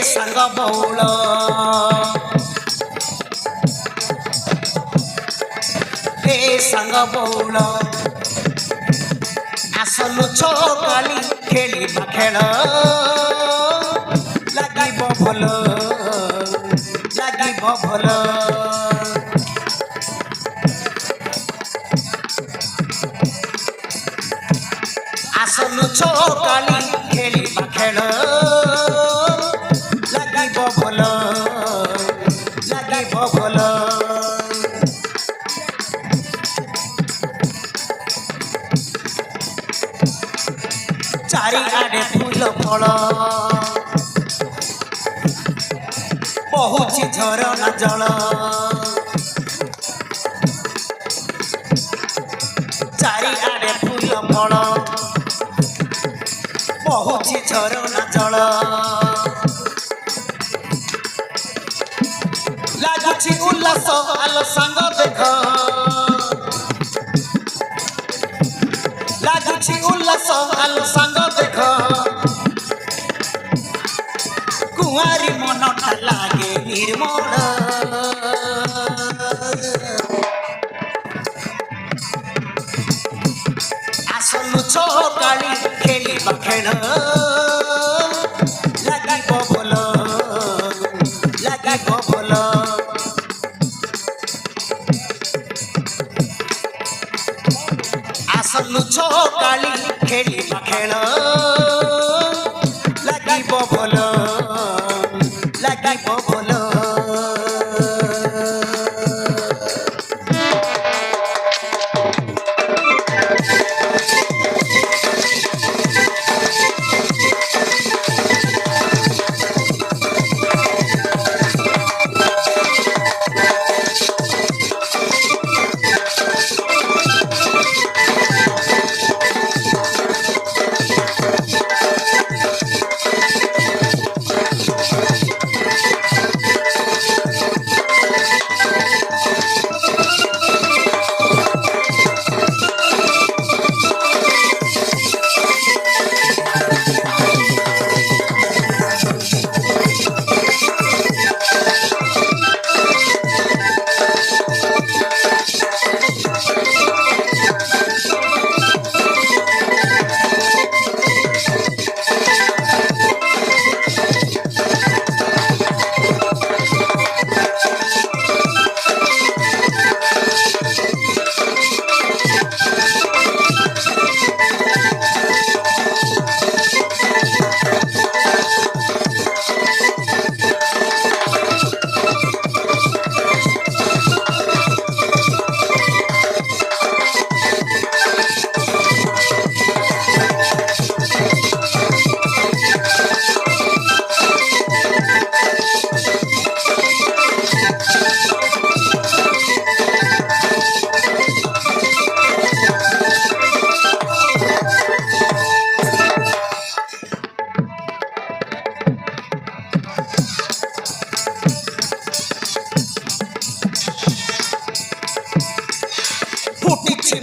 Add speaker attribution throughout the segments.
Speaker 1: संग बौल हे संग बौल आसलु छकाली खेलिबा खेल लागिब भल लागिब भल आसलु छकाली खेलिबा खेल चारिआडे फूल फल बहुची झरना जल चारिआडे फूल फल बहुची झरना जल लाଗୁଛି उल्लास आलो संग देख लाଗୁଛି उल्लास आलो संग देख कुआरी मनटा लागे निर्मल आसलु छकाली खेलिबा खेल लागिब भल लागिब भल आसलु छकाली खेलिबा खेल लागिब भल लागिब भल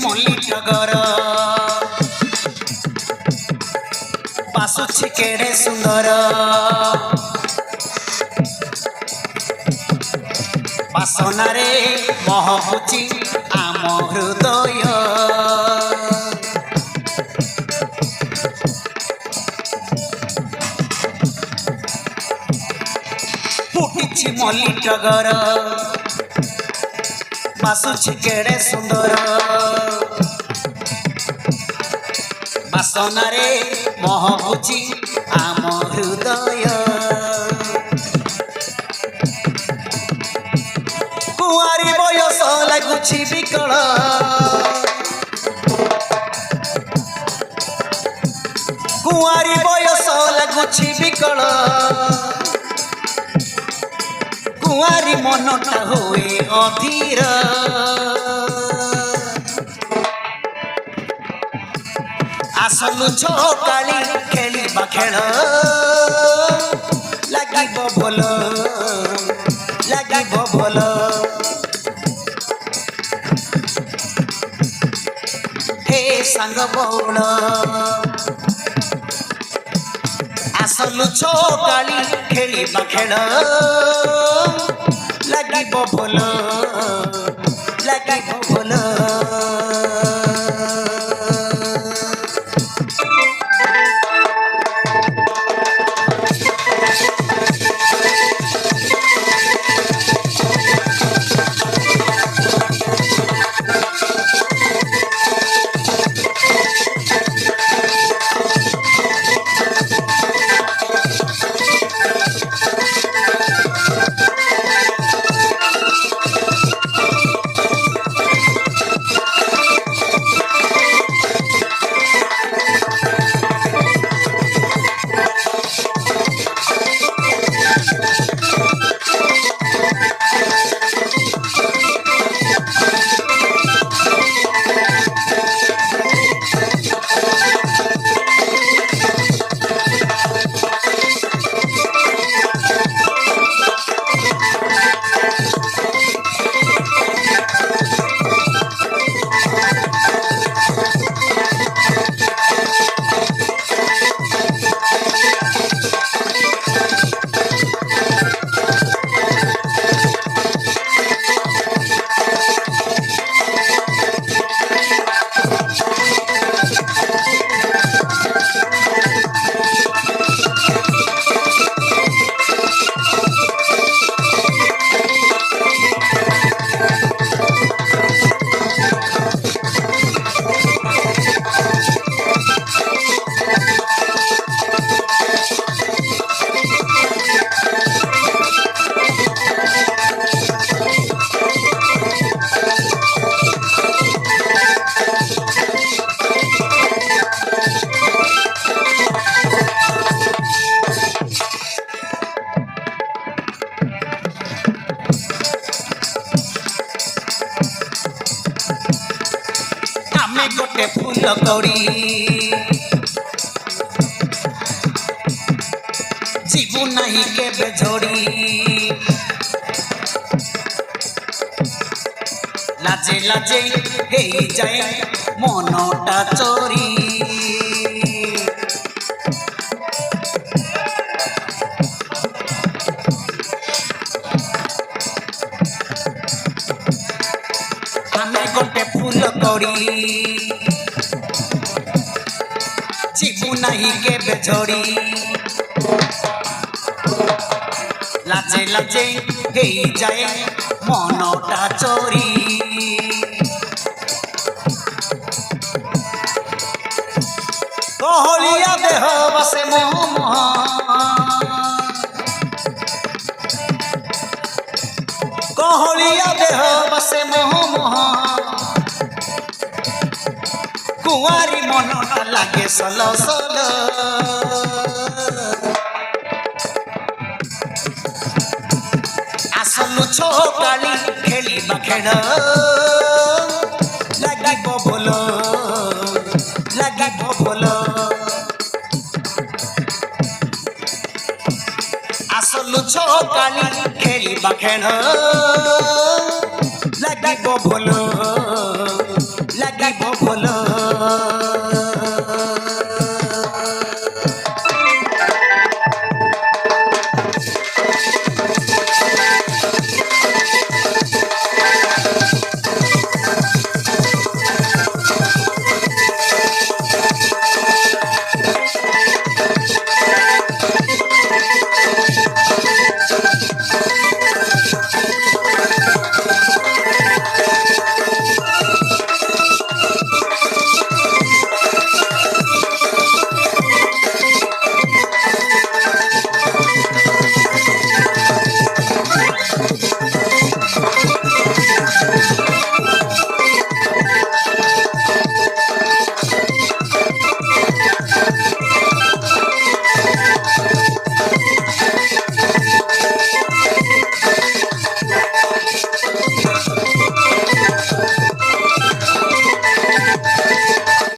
Speaker 1: मल्ली टगर बासुछि केड़े सुंदर बासनारे महकुछि आम हृदय फुटिछि मल्ली टगर बासुछि केड़े सुंदर बासनारे महकुछि आम हृदय कुआरी बयस लागुछि विकल कुआरी बयस लागुछि विकल କୁଆରୀ ମନଟା ହୁଏ ଅଧୀର আসলু ছকালি খেলিবা খেল লাগিব ভাল লাগিব ভাল হে সাঙ্গ বৌল আসলু ছকালি খেলিবা খেল লাগিব ভাল লাগিব ভাল गोटे फूल कौड़ी जीवु नहीं केबे जोड़ी लाजे लाजे हे जाए मनटा चोरी आमे गोटे फूल कौड़ी जीवु नहीं केबे जोड़ी लाजे लाजे हे जाए मनटा चोरी कहलिया देह बसे मोह मोह कहलिया देह बसे मोह मोह कुआरी मनटा लागे सल सल আসলু ছকালি খেলিবা খেল লাগিব ভাল লাগিব ভাল আসলু ছকালি খেলিবা খেল লাগিব ভাল লাগিব ভাল